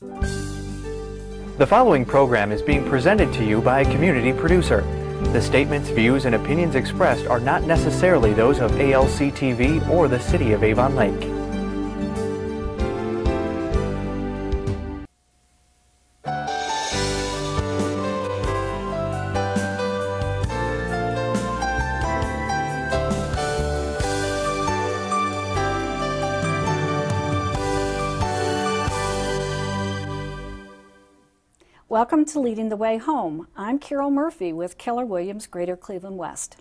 The following program is being presented to you by a community producer. The statements, views, and opinions expressed are not necessarily those of ALC-TV or the City of Avon Lake. Welcome to Leading the Way Home. I'm Carol Murphy with Keller Williams, Greater Cleveland West.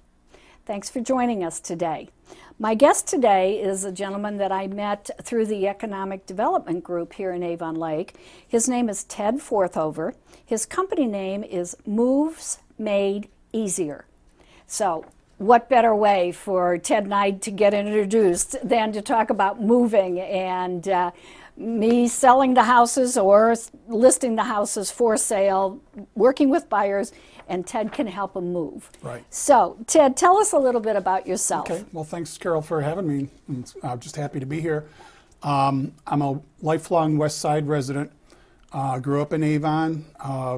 Thanks for joining us today. My guest today is a gentleman that I met through the Economic Development Group here in Avon Lake. His name is Ted Forthofer. His company name is Moves Made Easier. So, what better way for Ted and I to get introduced than to talk about moving and me selling the houses or listing the houses for sale, working with buyers, and Ted can help them move. Right. So, Ted, tell us a little bit about yourself. Okay. Well, thanks, Carol, for having me. I'm just happy to be here. I'm a lifelong West Side resident. Grew up in Avon,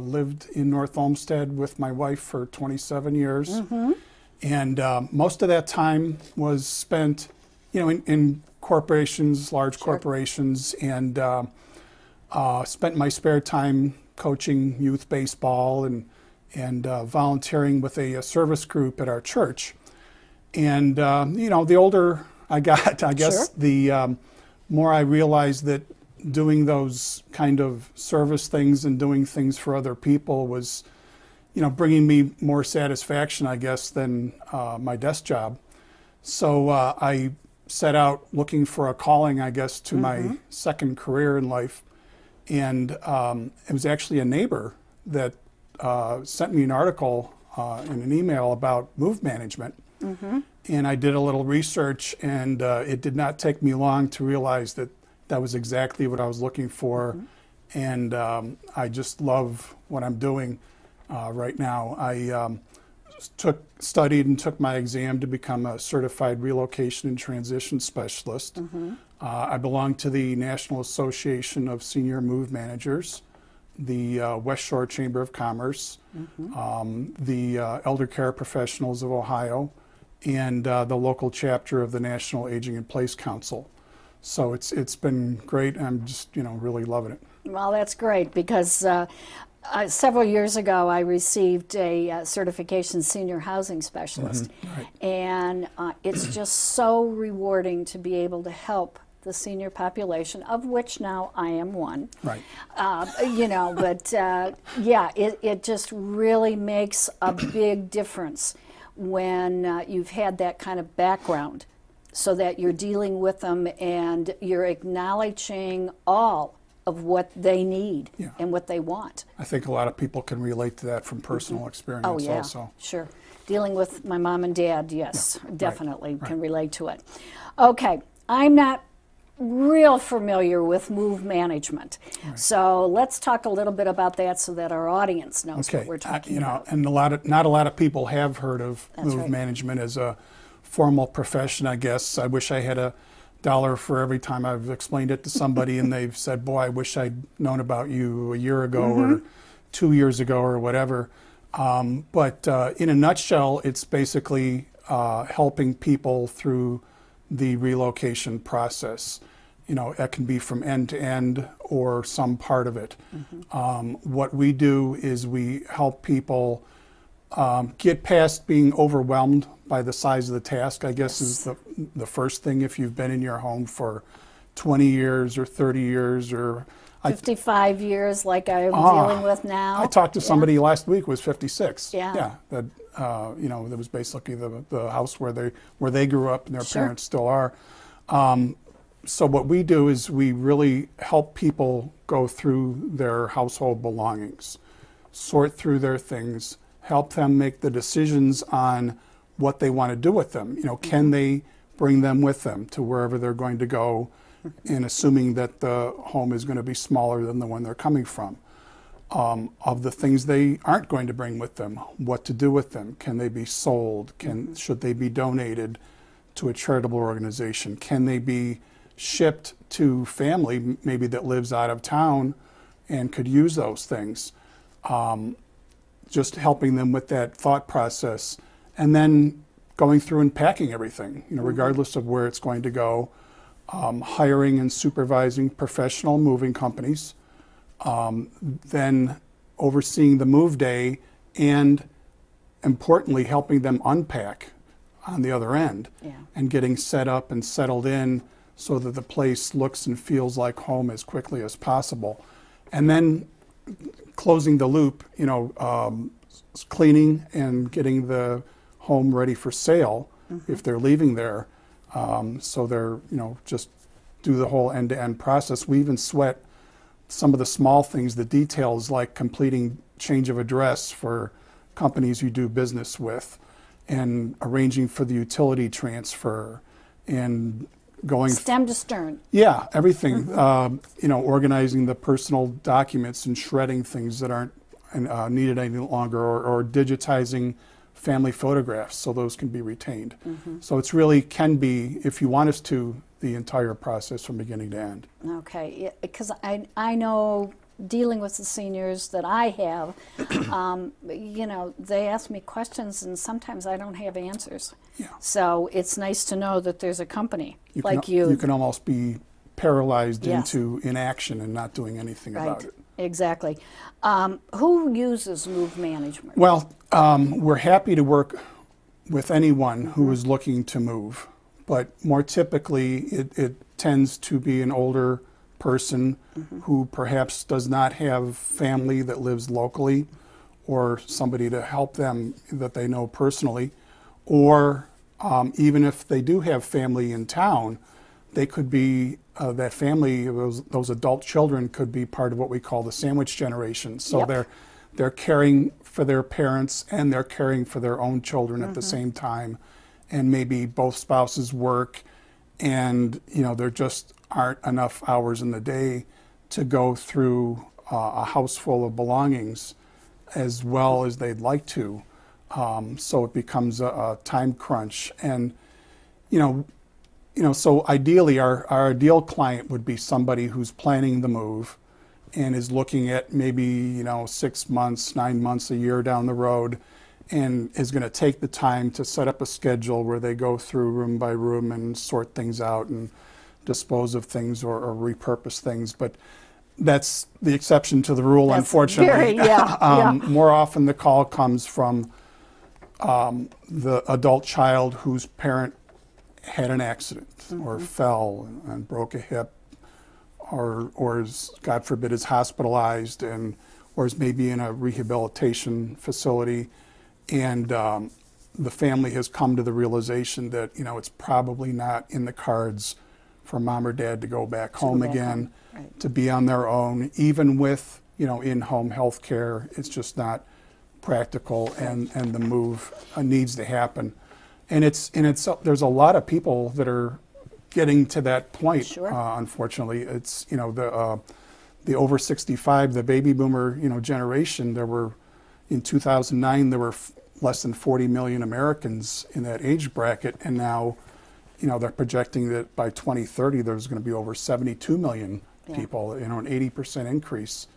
lived in North Olmsted with my wife for 27 years. Mm-hmm. And most of that time was spent, in corporations, large corporations, and spent my spare time coaching youth baseball and volunteering with a service group at our church. And the older I got, I guess, Sure. the more I realized that doing those kind of service things and doing things for other people was, bringing me more satisfaction, I guess, than my desk job. So I set out looking for a calling, I guess, to my second career in life. And it was actually a neighbor that sent me an article in an email about move management. Mm-hmm. And I did a little research, and it did not take me long to realize that that was exactly what I was looking for. Mm-hmm. And I just love what I'm doing right now. I studied and took my exam to become a certified relocation and transition specialist. Mm-hmm. I belong to the National Association of Senior Move Managers, the West Shore Chamber of Commerce, the Elder Care Professionals of Ohio, and the local chapter of the National Aging in Place Council. So it's been great. I'm just really loving it. Well, that's great because several years ago, I received a certification senior housing specialist, Right. and it's just so rewarding to be able to help the senior population, of which now I am one. Right. It just really makes a big difference when you've had that kind of background, so that you're dealing with them and you're acknowledging all of what they need and what they want. I think a lot of people can relate to that from personal experience also. Sure. Dealing with my mom and dad, yes, definitely right. can relate to it. Okay, I'm not real familiar with move management. Right. So let's talk a little bit about that so that our audience knows what we're talking about. And not a lot of people have heard of move management as a formal profession, I guess. I wish I had $1 for every time I've explained it to somebody and they've said, boy, I wish I'd known about you a year ago or 2 years ago or whatever. But in a nutshell, it's basically helping people through the relocation process. It can be from end to end or some part of it. What we do is we help people get past being overwhelmed by the size of the task, I guess, is the first thing. If you've been in your home for 20 years or 30 years or 55 years like I'm dealing with now. I talked to somebody last week who was 56. Yeah. That that was basically the house where they grew up and their parents still are. So what we do is we really help people go through their household belongings, sort through their things, help them make the decisions on what they want to do with them. Can they bring them with them to wherever they're going to go, and assuming that the home is going to be smaller than the one they're coming from. Of the things they aren't going to bring with them, what to do with them. Can they be sold? Should they be donated to a charitable organization? Can they be shipped to family maybe that lives out of town and could use those things. Just helping them with that thought process, and then going through and packing everything, regardless of where it's going to go. Hiring and supervising professional moving companies, then overseeing the move day, and importantly, helping them unpack on the other end, and getting set up and settled in so that the place looks and feels like home as quickly as possible. And then closing the loop, cleaning and getting the home ready for sale if they're leaving there. So they're, just do the whole end-to-end process. We even sweat some of the small things, the details, like completing change of address for companies you do business with, and arranging for the utility transfer, and going stem to stern. Yeah, everything. Organizing the personal documents and shredding things that aren't needed any longer, or digitizing family photographs so those can be retained. So it's really can be, if you want us to, the entire process from beginning to end. Okay, because I know dealing with the seniors that I have, they ask me questions and sometimes I don't have answers. Yeah. So it's nice to know that there's a company like you. you. You can almost be paralyzed into inaction and not doing anything about it. Exactly. Who uses move management? Well, we're happy to work with anyone who is looking to move, but more typically it tends to be an older person who perhaps does not have family that lives locally, or somebody to help them that they know personally, or even if they do have family in town, they could be, that family, those adult children could be part of what we call the sandwich generation. So they're caring for their parents and they're caring for their own children at the same time, and maybe both spouses work, and there just aren't enough hours in the day to go through a house full of belongings as well as they'd like to. So it becomes a time crunch, and so ideally our ideal client would be somebody who's planning the move and is looking at maybe 6 months, 9 months, a year down the road, and is going to take the time to set up a schedule where they go through room by room and sort things out and dispose of things or repurpose things. But that's the exception to the rule, unfortunately. More often the call comes from the adult child whose parent had an accident or fell and broke a hip, or is, God forbid, is hospitalized, or is maybe in a rehabilitation facility, and the family has come to the realization that it's probably not in the cards for mom or dad to go back home again, to be on their own, even with in-home health care. It's just not practical, and the move needs to happen. And there's a lot of people that are getting to that point. Unfortunately, it's the over 65, the baby boomer generation. There were, in 2009, there were less than 40 million Americans in that age bracket, and now they're projecting that by 2030 there's going to be over 72 million people. An 80% increase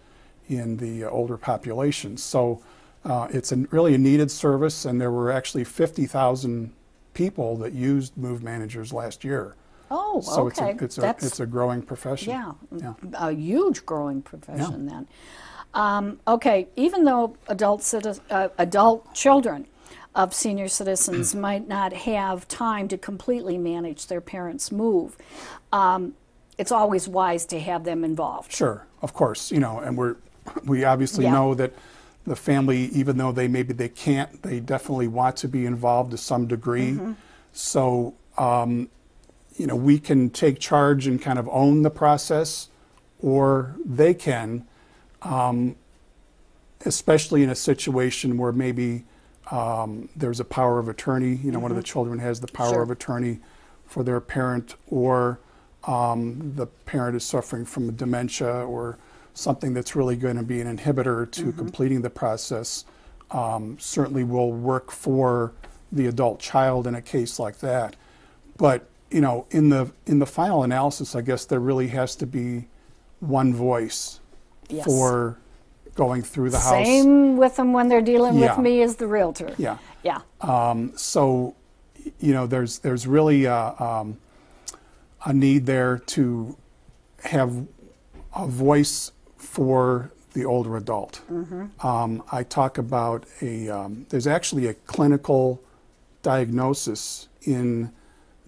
in the older population. So it's really a needed service, and there were actually 50,000 people that used Move Managers last year. Oh, so okay. It's a growing profession. Yeah, a huge growing profession then. Okay, even though adult children of senior citizens might not have time to completely manage their parents' move, it's always wise to have them involved. Sure, of course, and we obviously know that the family, even though they can't, they definitely want to be involved to some degree. So, we can take charge and kind of own the process, or they can, especially in a situation where maybe there's a power of attorney. One of the children has the power of attorney for their parent, or the parent is suffering from dementia or something that's really going to be an inhibitor to completing the process. Certainly will work for the adult child in a case like that. But in the final analysis, I guess there really has to be one voice Yes. for going through the house. Same with them when they're dealing Yeah. with me as the realtor. Yeah. Yeah. So, you know, there's really a need there to have a voice for the older adult. I talk about there's actually a clinical diagnosis in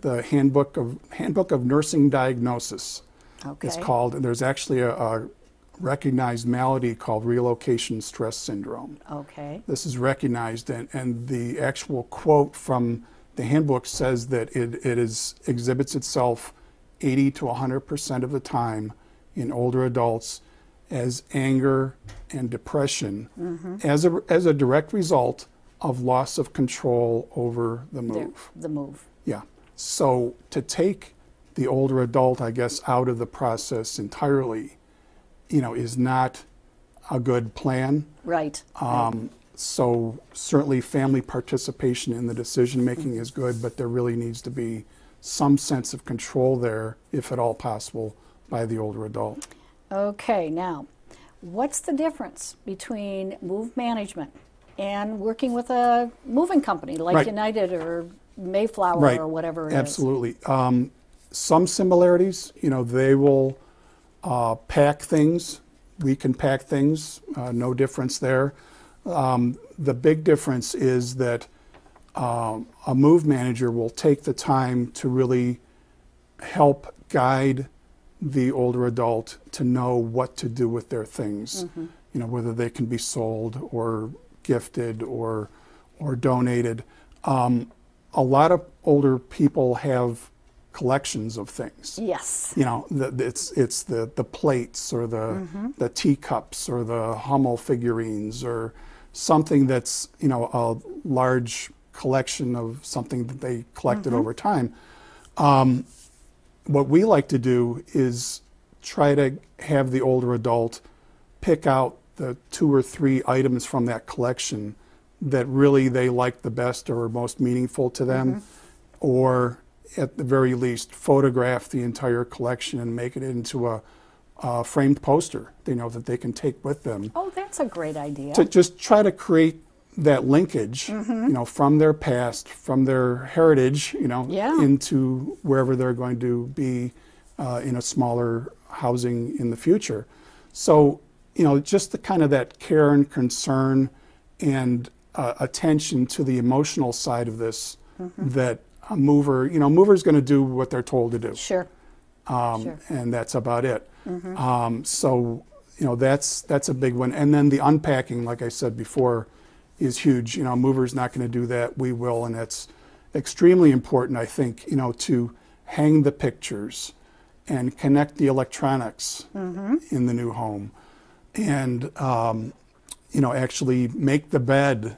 the Handbook of Nursing Diagnosis. Okay. It's called. There's actually a recognized malady called relocation stress syndrome. Okay. This is recognized, and the actual quote from the handbook says that it exhibits itself 80 to 100% of the time in older adults as anger and depression as a direct result of loss of control over the move. The move. Yeah. So to take the older adult, I guess, out of the process entirely, you know, is not a good plan. Right. So certainly family participation in the decision making is good, but there really needs to be some sense of control there, if at all possible, by the older adult. Okay, now, what's the difference between move management and working with a moving company like Right. United or Mayflower Right. or whatever it is? Absolutely. Some similarities, you know, they will pack things. We can pack things, no difference there. The big difference is that a move manager will take the time to really help guide the older adult to know what to do with their things. You know, whether they can be sold or gifted or donated. A lot of older people have collections of things. Yes. You know, it's the plates or the teacups or the Hummel figurines or something that's, you know, a large collection of something that they collected over time. What we like to do is try to have the older adult pick out the 2 or 3 items from that collection that really they like the best or are most meaningful to them, or at the very least photograph the entire collection and make it into a framed poster, you know, that they can take with them. Oh, that's a great idea. To just try to create that linkage, you know, from their past, from their heritage, you know, into wherever they're going to be in a smaller housing in the future. So, you know, just the kind of that care and concern and attention to the emotional side of this that a mover, you know, mover's going to do what they're told to do. Sure. And that's about it. So, you know, that's a big one. And then the unpacking, like I said before, is huge. You know, mover's not going to do that. We will, and that's extremely important, I think, you know, to hang the pictures and connect the electronics in the new home, and you know, actually make the bed.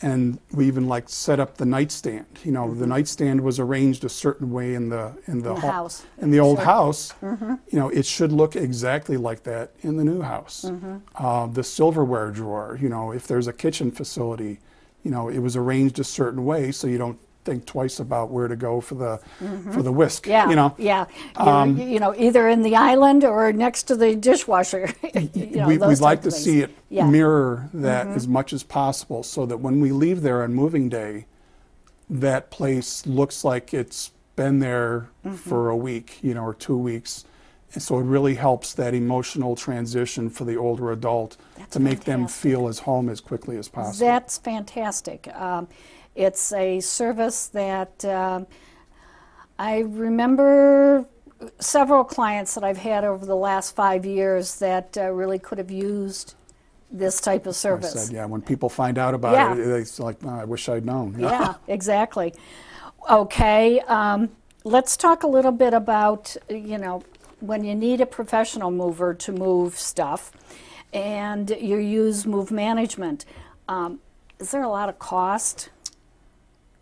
And we even like set up the nightstand. You know, the nightstand was arranged a certain way in the house. In the old house. You know, it should look exactly like that in the new house. The silverware drawer. You know, if there's a kitchen facility, you know, it was arranged a certain way so you don't think twice about where to go for the whisk. Yeah. You know. Yeah. You know, either in the island or next to the dishwasher. You know, we'd like to things. see it mirror that as much as possible, so that when we leave there on moving day, that place looks like it's been there for a week, you know, or 2 weeks. And so it really helps that emotional transition for the older adult to make them feel as home as quickly as possible. That's fantastic. It's a service that I remember several clients that I've had over the last 5 years that really could have used this type of service. I said, yeah, when people find out about it, it's like, oh, I wish I'd known. Yeah, exactly. Okay, let's talk a little bit about, you know, when you need a professional mover to move stuff and you use move management. Is there a lot of cost?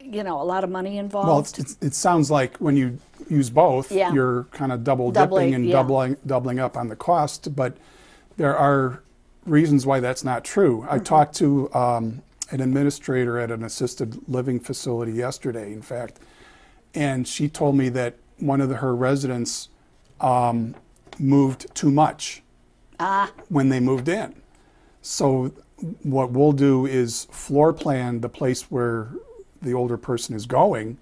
You know, a lot of money involved? Well, it sounds like when you use both, you're kind of double dipping and doubling up on the cost, but there are reasons why that's not true. I talked to an administrator at an assisted living facility yesterday, in fact, and she told me that one of her residents moved too much when they moved in. So what we'll do is floor plan the place where the older person is going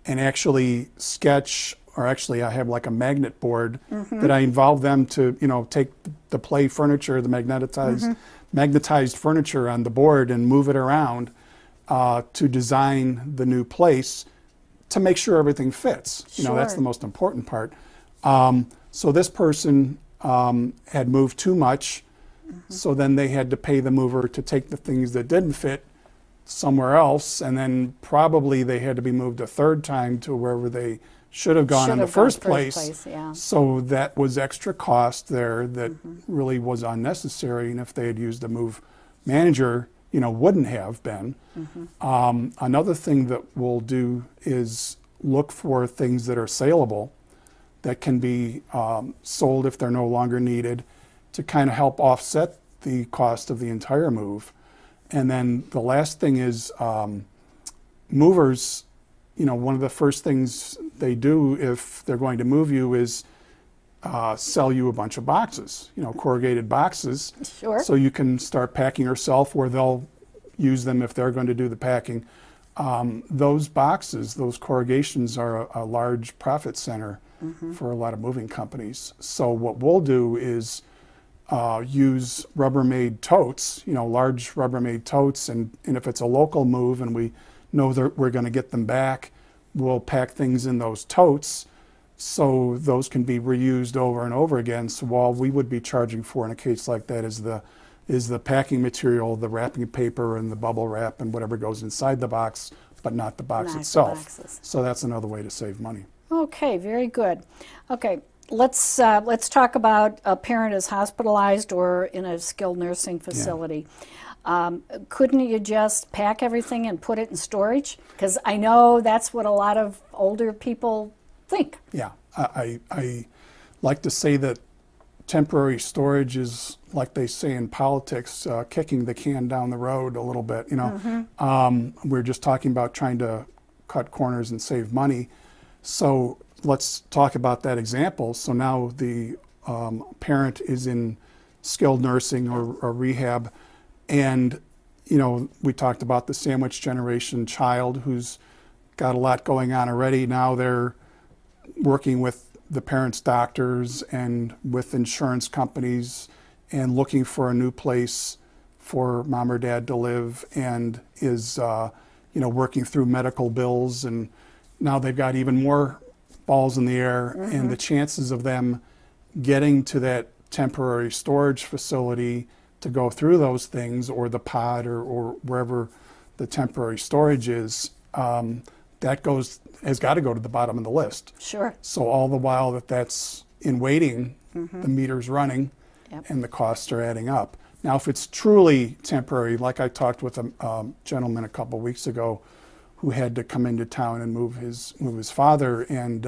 and actually sketch, or actually I have like a magnet board that I involve them to, you know, take the play furniture, the magnetized furniture on the board and move it around to design the new place to make sure everything fits. You know, that's the most important part. So this person had moved too much, so then they had to pay the mover to take the things that didn't fit somewhere else, and then probably they had to be moved a third time to wherever they should have gone in the first place. So that was extra cost there that really was unnecessary, and if they had used a move manager, you know, wouldn't have been. Another thing that we'll do is look for things that are saleable, that can be sold if they're no longer needed, to kind of help offset the cost of the entire move. And then the last thing is movers, you know, one of the first things they do if they're going to move you is sell you a bunch of boxes, you know, corrugated boxes. So you can start packing yourself, or they'll use them if they're going to do the packing. Those boxes, those corrugations are a large profit center for a lot of moving companies. So what we'll do is use Rubbermaid totes, you know, large Rubbermaid totes, and if it's a local move and we know that we're going to get them back, we'll pack things in those totes so those can be reused over and over again. So all we would be charging for in a case like that is the packing material, the wrapping paper and the bubble wrap and whatever goes inside the box, but not the box itself. So that's another way to save money. Okay, very good. Okay, let's talk about a parent is hospitalized or in a skilled nursing facility. Couldn't you just pack everything and put it in storage? Because I know that's what a lot of older people think. Yeah, I like to say that temporary storage is, like they say in politics, kicking the can down the road a little bit. You know, we're just talking about trying to cut corners and save money. So let's talk about that example. So now the parent is in skilled nursing or rehab, and you know, we talked about the sandwich generation child who's got a lot going on already. Now they're working with the parent's doctors and with insurance companies and looking for a new place for mom or dad to live, and is you know, working through medical bills, and now they've got even more balls in the air, and the chances of them getting to that temporary storage facility to go through those things, or the pod, or wherever the temporary storage is, that has got to go to the bottom of the list. So all the while that's in waiting, the meter's running, and the costs are adding up. Now, if it's truly temporary, like I talked with a gentleman a couple weeks ago who had to come into town and move his father, and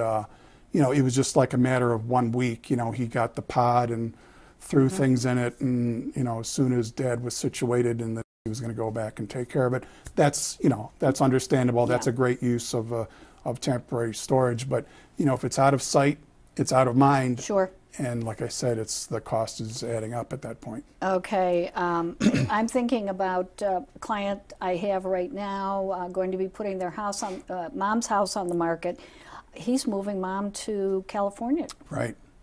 you know, it was just like a matter of 1 week. You know, he got the pod and threw things in it, and you know, as soon as dad was situated and that he was going to go back and take care of it, that's, you know, that's understandable. That's a great use of temporary storage. But you know, if it's out of sight, it's out of mind. And like I said, the cost is adding up at that point. Okay, I'm thinking about a client I have right now going to be putting their house on, mom's house on the market. He's moving mom to California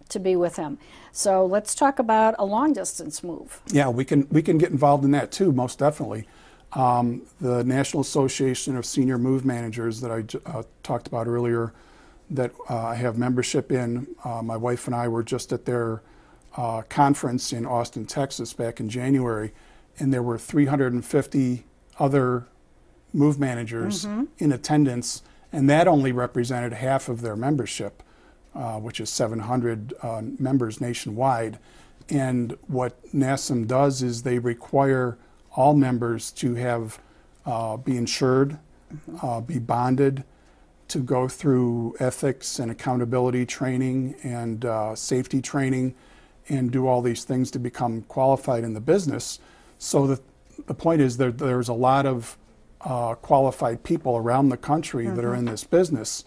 to be with him. So let's talk about a long distance move. Yeah, we can get involved in that too, most definitely. The National Association of Senior Move Managers that I talked about earlier, that I have membership in. My wife and I were just at their conference in Austin, Texas back in January, and there were 350 other move managers in attendance, and that only represented half of their membership, which is 700 members nationwide. And what NASM does is they require all members to have be insured, be bonded, to go through ethics and accountability training and safety training, and do all these things to become qualified in the business. So the point is that there's a lot of qualified people around the country that are in this business,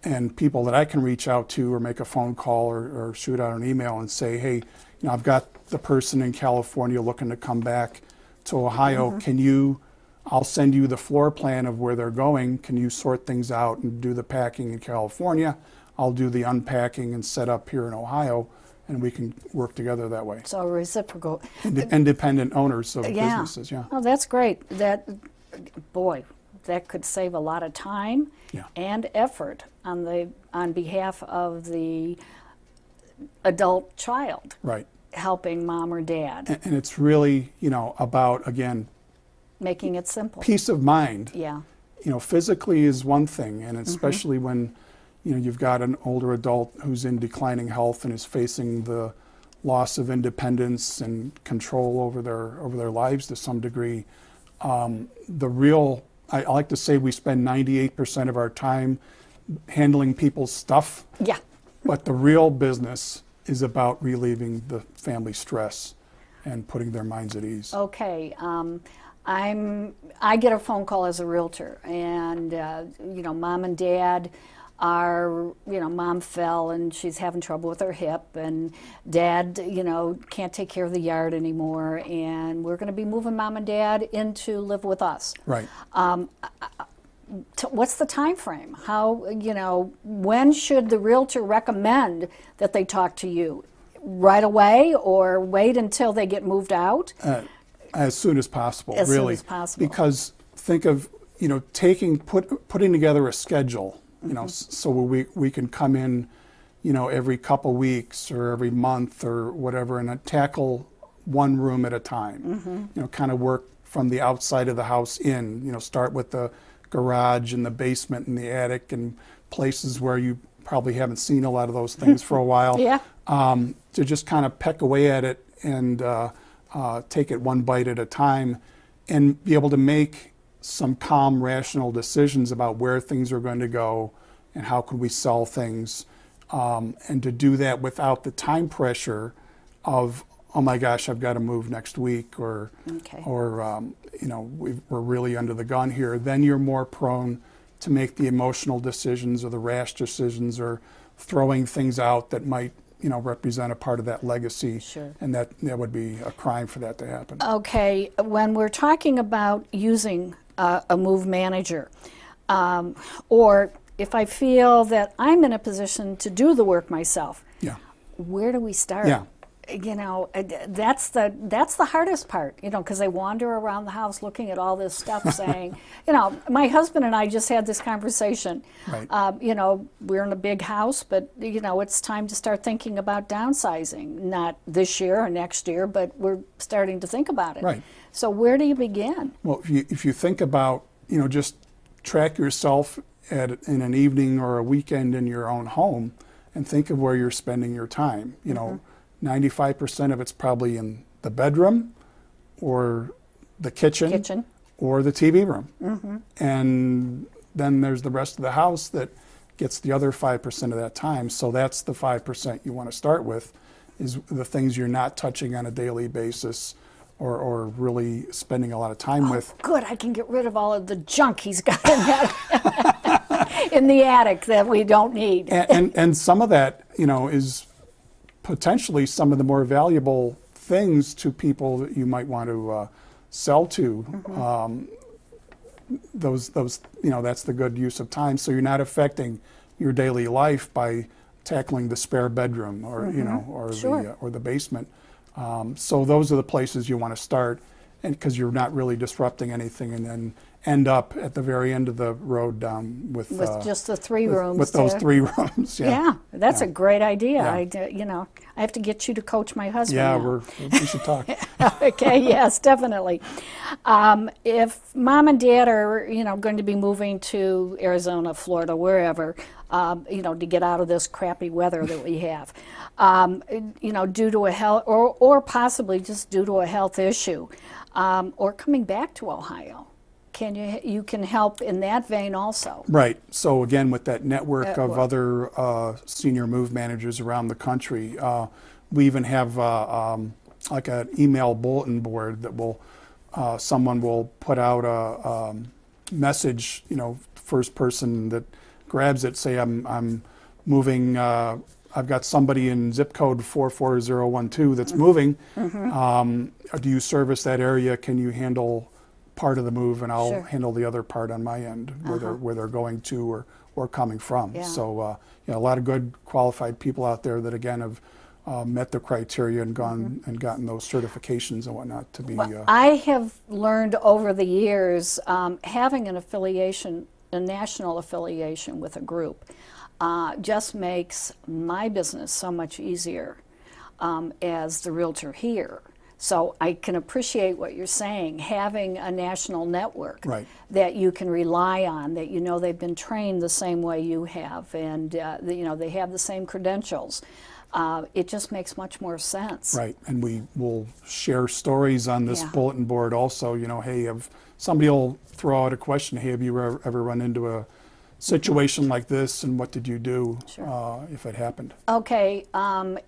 and people that I can reach out to or make a phone call or shoot out an email and say, hey, you you know, I've got the person in California looking to come back to Ohio. Can you, I'll send you the floor plan of where they're going. Can you sort things out and do the packing in California? I'll do the unpacking and set up here in Ohio, and we can work together that way. So reciprocal. Independent owners of businesses, yeah. Oh, that's great. That, boy, that could save a lot of time and effort on behalf of the adult child. Right. Helping mom or dad. And it's really, you know, about, again, making it simple. Peace of mind. Yeah. You know, physically is one thing, and especially when, you know, you've got an older adult who's in declining health and is facing the loss of independence and control over their lives to some degree. The real, I like to say we spend 98% of our time handling people's stuff. Yeah. But the real business is about relieving the family stress and putting their minds at ease. Okay. I get a phone call as a realtor, and you know, mom and dad are, you know, mom fell and she's having trouble with her hip, and dad, you know, can't take care of the yard anymore, and we're going to be moving mom and dad in to live with us. Right. What's the time frame? How, you know, when should the realtor recommend that they talk to you? Right away, or wait until they get moved out? As soon as possible, as really. As soon as possible. Because think of, you know, putting together a schedule, you know, so we can come in, you know, every couple weeks or every month or whatever, and tackle one room at a time. You know, kind of work from the outside of the house in, you know, start with the garage and the basement and the attic and places where you probably haven't seen a lot of those things for a while. Yeah. To just kind of peck away at it and take it one bite at a time and be able to make some calm, rational decisions about where things are going to go and how can we sell things, and to do that without the time pressure of, oh my gosh, I've got to move next week, or you know, we're really under the gun here. Then you're more prone to make the emotional decisions or the rash decisions or throwing things out that might, you know, represent a part of that legacy. Sure. And that would be a crime for that to happen. Okay, when we're talking about using a move manager, or if I feel that I'm in a position to do the work myself, where do we start? Yeah. You know, that's the hardest part, you know, because they wander around the house looking at all this stuff saying, you know, my husband and I just had this conversation. Right. You know, we're in a big house, but, you know, it's time to start thinking about downsizing. Not this year or next year, but we're starting to think about it. Right. So where do you begin? Well, if you think about, you know, just track yourself in an evening or a weekend in your own home and think of where you're spending your time. You know, 95% of it's probably in the bedroom or the kitchen. Or the TV room. And then there's the rest of the house that gets the other 5% of that time. So that's the 5% you want to start with, is the things you're not touching on a daily basis or really spending a lot of time with. Good, I can get rid of all of the junk he's got in that in the attic that we don't need. And some of that, you know, is potentially some of the more valuable things to people that you might want to sell to. Those, you know, that's the good use of time. So you're not affecting your daily life by tackling the spare bedroom or you know, or the basement. So those are the places you want to start, and because you're not really disrupting anything, and then end up at the very end of the road down with just the three rooms. With those 3 rooms. Yeah, that's a great idea. You know, I have to get you to coach my husband. Yeah, now. we should talk. Okay, yes, definitely. If mom and dad are, you know, going to be moving to Arizona, Florida, wherever, you know, to get out of this crappy weather that we have, you know, due to a health, or possibly just due to a health issue, or coming back to Ohio, you can help in that vein also. Right. So again, with that network of other senior move managers around the country, we even have like an email bulletin board that will someone will put out a message. You know, first person that grabs it, say I'm moving I've got somebody in zip code 44012 that's moving. Do you service that area? Can you handle part of the move, and I'll handle the other part on my end, where they're going to or coming from. So a lot of good qualified people out there that again have met the criteria and gone and gotten those certifications and whatnot to be. I have learned over the years, having an affiliation, a national affiliation with a group, just makes my business so much easier as the realtor here. So I can appreciate what you're saying, having a national network that you can rely on, that you know they've been trained the same way you have, and you know they have the same credentials. It just makes much more sense. Right, and we will share stories on this bulletin board also. You know, hey, if somebody will throw out a question, hey, have you ever run into a situation like this, and what did you do if it happened? Okay,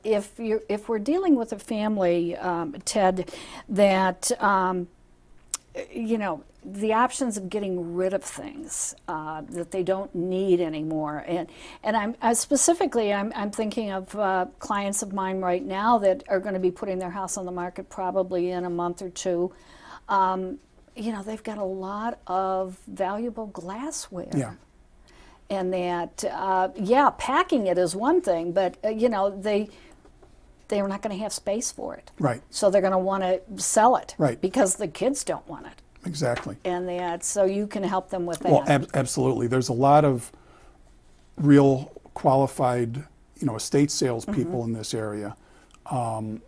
if we're dealing with a family, Ted, that you know, the options of getting rid of things that they don't need anymore, and I'm specifically I'm thinking of clients of mine right now that are going to be putting their house on the market probably in a month or two. You know, they've got a lot of valuable glassware. Yeah. And that, packing it is one thing, but you know, they're not going to have space for it. Right. So they're going to want to sell it. Right. Because the kids don't want it. Exactly. And that, so you can help them with that. Well, absolutely. There's a lot of real qualified, you know, estate sales people in this area. You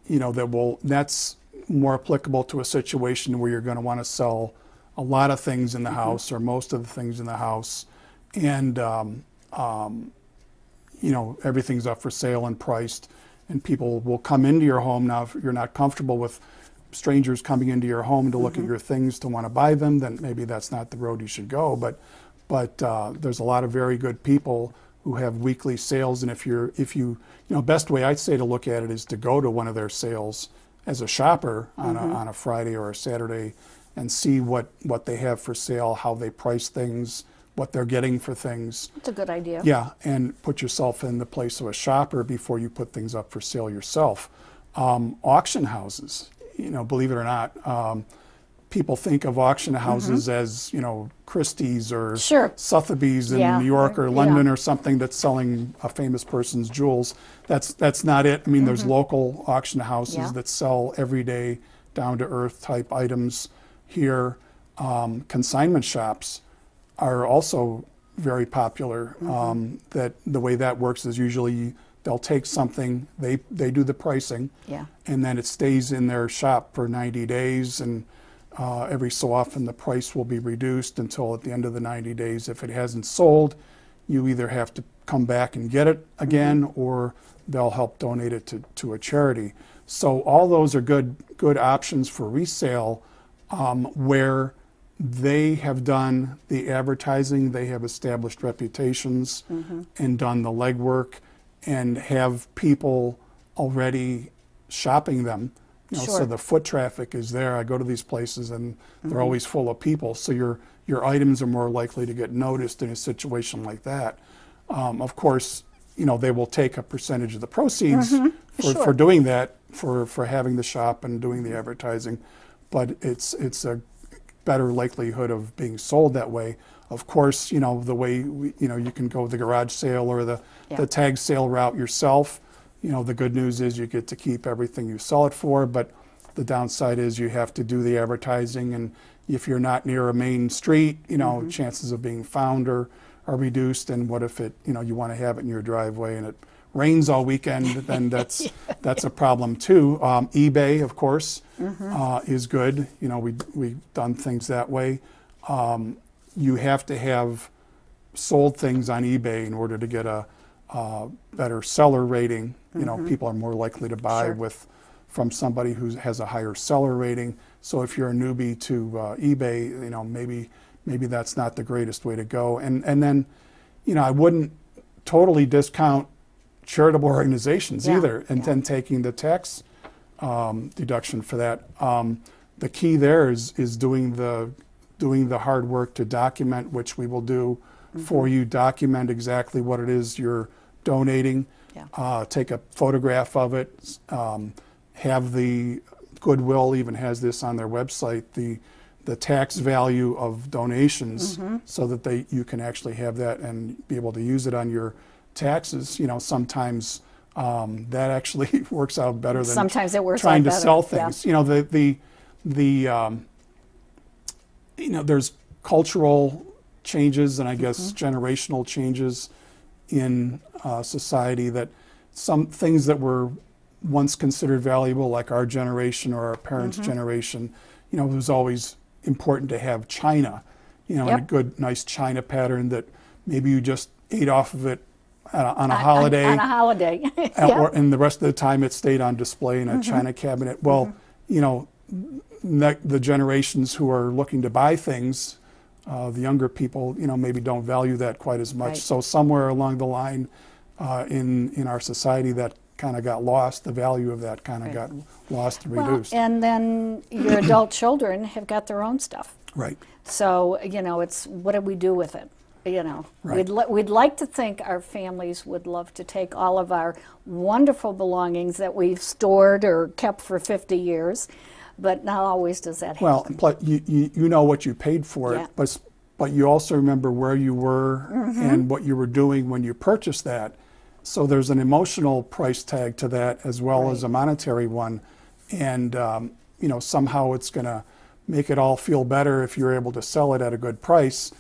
know, that's more applicable to a situation where you're going to want to sell a lot of things in the house or most of the things in the house. And, you know, everything's up for sale and priced, and people will come into your home. Now, if you're not comfortable with strangers coming into your home to look at your things to want to buy them, then maybe that's not the road you should go. But there's a lot of very good people who have weekly sales, and if you know, best way I'd say to look at it is to go to one of their sales as a shopper on a Friday or a Saturday and see what they have for sale, how they price things, what they're getting for things. That's a good idea. Yeah, and put yourself in the place of a shopper before you put things up for sale yourself. Auction houses, you know, believe it or not, people think of auction houses as, you know, Christie's or Sotheby's in New York or London or something that's selling a famous person's jewels. That's not it. I mean, there's local auction houses that sell everyday, down-to-earth type items here. Consignment shops are also very popular. That the way that works is usually they'll take something, they do the pricing, and then it stays in their shop for 90 days, and every so often the price will be reduced until at the end of the 90 days. If it hasn't sold, you either have to come back and get it again, or they'll help donate it to a charity. So all those are good options for resale, where they have done the advertising, they have established reputations and done the legwork and have people already shopping them. You know, so the foot traffic is there. I go to these places and they're always full of people. So your items are more likely to get noticed in a situation like that. Of course, you know, they will take a percentage of the proceeds for doing that, for having the shop and doing the advertising. But it's a better likelihood of being sold that way. Of course, you know, the way, you know, you can go the garage sale or the tag sale route yourself. You know, the good news is you get to keep everything you sell it for, but the downside is you have to do the advertising, and if you're not near a main street, you know, chances of being found are reduced. And what if you know, you want to have it in your driveway and it rains all weekend, then that's a problem too. eBay, of course, is good. You know, we've done things that way. You have to have sold things on eBay in order to get a better seller rating. You know, people are more likely to buy from somebody who has a higher seller rating. So if you're a newbie to eBay, you know, maybe that's not the greatest way to go. And then, you know, I wouldn't totally discount charitable organizations either, and then taking the tax deduction for that. The key there is doing the hard work to document, which we will do for you. Document exactly what it is you're donating, take a photograph of it, have the Goodwill even has this on their website, the tax value of donations, so that you can actually have that and be able to use it on your taxes. You know, sometimes that actually works out better than sometimes it works trying out to better. sell things. You know, you know, there's cultural changes and I guess generational changes in society, that some things that were once considered valuable, like our generation or our parents' generation, you know, it was always important to have china, you know, in a good, nice china pattern that maybe you just ate off of it on a holiday. On a holiday. And the rest of the time it stayed on display in a china cabinet. Well, you know, the generations who are looking to buy things, the younger people, you know, maybe don't value that quite as much. Right. So somewhere along the line in our society, that kind of got lost. The value of that kind of got lost and reduced. And then your adult children have got their own stuff. Right. So, you know, it's what do we do with it? You know, Right. we'd like to think our families would love to take all of our wonderful belongings that we've stored or kept for 50 years, but not always does that happen. Well, plus you know what you paid for Yeah. it, but you also remember where you were and what you were doing when you purchased that. So there's an emotional price tag to that as well as a monetary one. And, you know, somehow it's going to make it all feel better if you're able to sell it at a good price.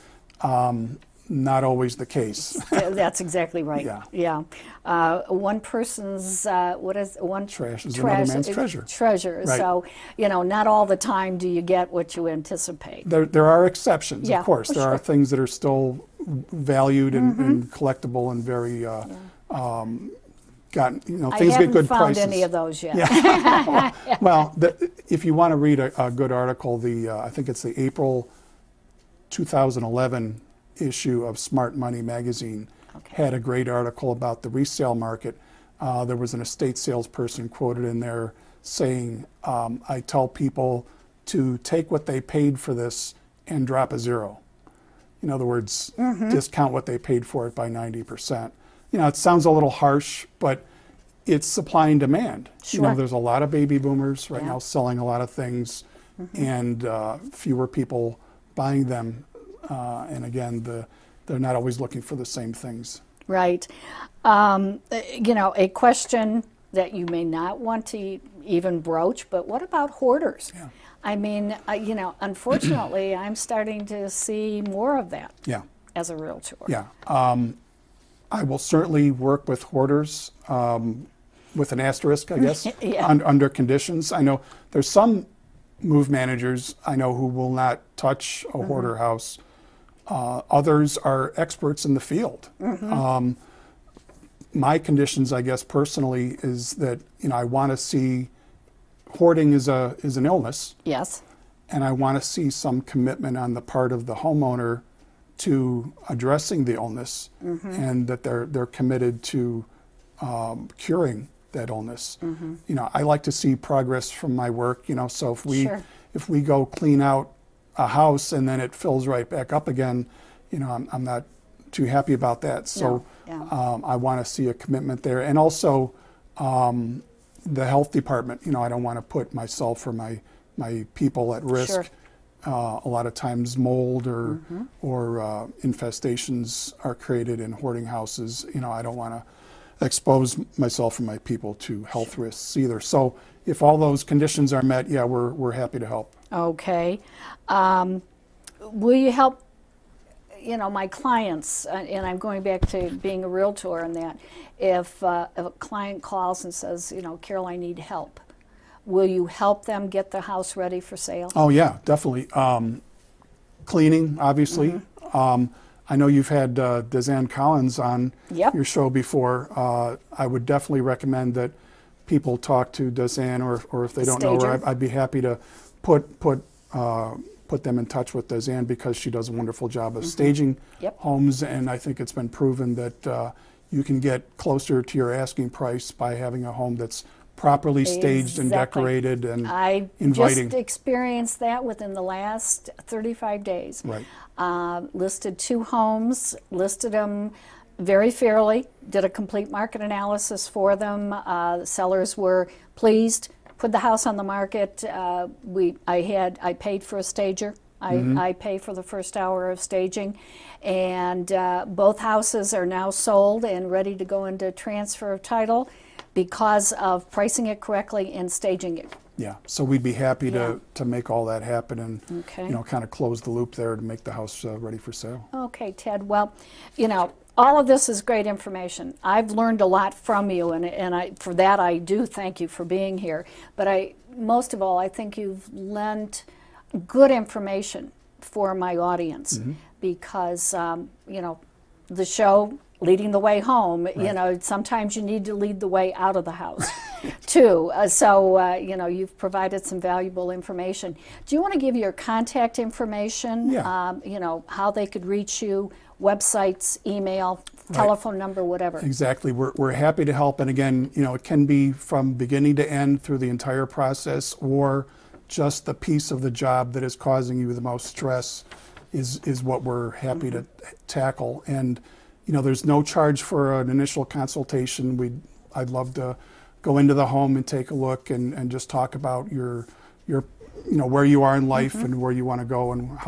Not always the case. That's exactly right. Yeah. One person's Trash is another man's treasure. Treasure. Right. So, you know, not all the time do you get what you anticipate. There are exceptions, Yeah, of course. There are sure. things that are still valued and collectible and very things I get good haven't found prices. any of those yet. Yeah. Well, if you want to read a good article, I think it's the April 2011 issue of Smart Money magazine had a great article about the resale market. There was an estate salesperson quoted in there saying, I tell people to take what they paid for this and drop a zero. In other words, discount what they paid for it by 90%. You know, it sounds a little harsh, but it's supply and demand. Sure. You know, there's a lot of baby boomers right now selling a lot of things, and fewer people buying them. And again, they're not always looking for the same things. Right. You know, a question that you may not want to even broach, but what about hoarders? Yeah. I mean, you know, unfortunately, I'm starting to see more of that as a realtor. Yeah. I will certainly work with hoarders with an asterisk, I guess, under conditions. I know there's some move managers I know who will not touch a hoarder house. Others are experts in the field. My conditions, I guess, personally, is that, you know, I want to see hoarding is an illness. Yes. And I want to see some commitment on the part of the homeowner to addressing the illness, and that they're committed to curing that illness. You know, I like to see progress from my work. You know, so if we go clean out a house and then it fills right back up again, you know, I'm not too happy about that. So I want to see a commitment there, and also the health department. You know, I don't want to put myself or my people at risk. Sure. A lot of times mold or infestations are created in hoarding houses. You know, I don't want to expose myself and my people to health risks either. So if all those conditions are met, yeah, we're happy to help. Okay. Will you help, you know, my clients, and I'm going back to being a realtor and that, if a client calls and says, you know, Carol, I need help, will you help them get the house ready for sale? Oh yeah, definitely. Cleaning, obviously. I know you've had Dezanne Collins on your show before. I would definitely recommend that people talk to Dezanne, or if they don't know her, I'd be happy to put them in touch with Dezanne, because she does a wonderful job of staging homes, and I think it's been proven that you can get closer to your asking price by having a home that's properly staged and decorated and inviting. I just experienced that within the last 35 days. Right. Listed 2 homes, listed them very fairly, did a complete market analysis for them. The sellers were pleased, put the house on the market. I paid for a stager. I pay for the first hour of staging, and both houses are now sold and ready to go into transfer of title because of pricing it correctly and staging it. Yeah, so we'd be happy to make all that happen and Okay. you know, kind of close the loop there to make the house ready for sale. Okay, Ted. Well, you know, all of this is great information. I've learned a lot from you, and for that I do thank you for being here. But most of all, I think you've lent good information for my audience because, you know, the show, Leading the Way Home, Right. you know, sometimes you need to lead the way out of the house too. You know, you've provided some valuable information. Do you want to give your contact information, Yeah. you know, how they could reach you, websites, email, telephone number, whatever? Exactly. We're happy to help. And again, you know, it can be from beginning to end through the entire process, or just the piece of the job that is causing you the most stress is what we're happy to tackle. And you know, there's no charge for an initial consultation. I'd love to go into the home and take a look and just talk about your you know, where you are in life and where you want to go and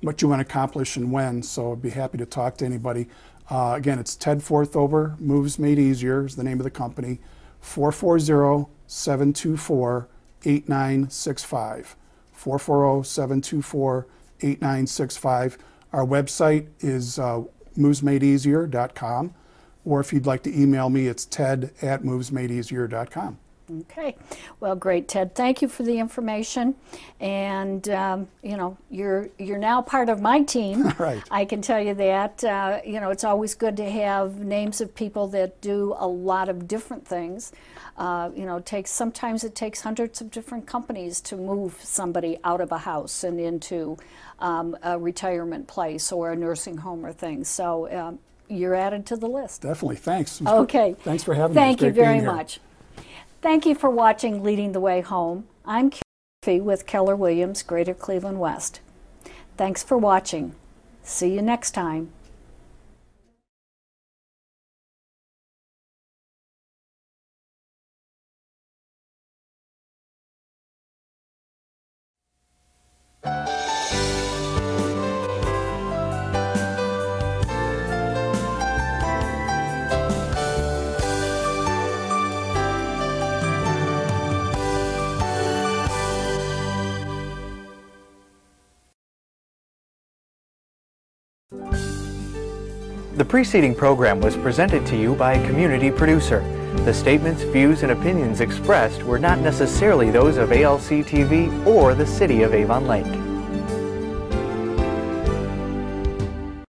what you want to accomplish and when. So I'd be happy to talk to anybody. Again, it's Ted Forthofer, Moves Made Easier is the name of the company. 440-724-8965. 440-724-8965. Our website is movesmadeeasier.com, or if you'd like to email me, it's ted@movesmadeeasier.com. Okay. Well, great, Ted. Thank you for the information. And, you know, you're now part of my team. Right. I can tell you that. You know, it's always good to have names of people that do a lot of different things. You know, sometimes it takes hundreds of different companies to move somebody out of a house and into a retirement place or a nursing home or things. So you're added to the list. Definitely. Thanks. Okay. Thanks for having me. Thank you It's great very being here. much. Thank you for watching Leading the Way Home. I'm Carol Murphy with Keller Williams, Greater Cleveland West. Thanks for watching. See you next time. The preceding program was presented to you by a community producer. The statements, views, and opinions expressed were not necessarily those of ALC TV or the City of Avon Lake.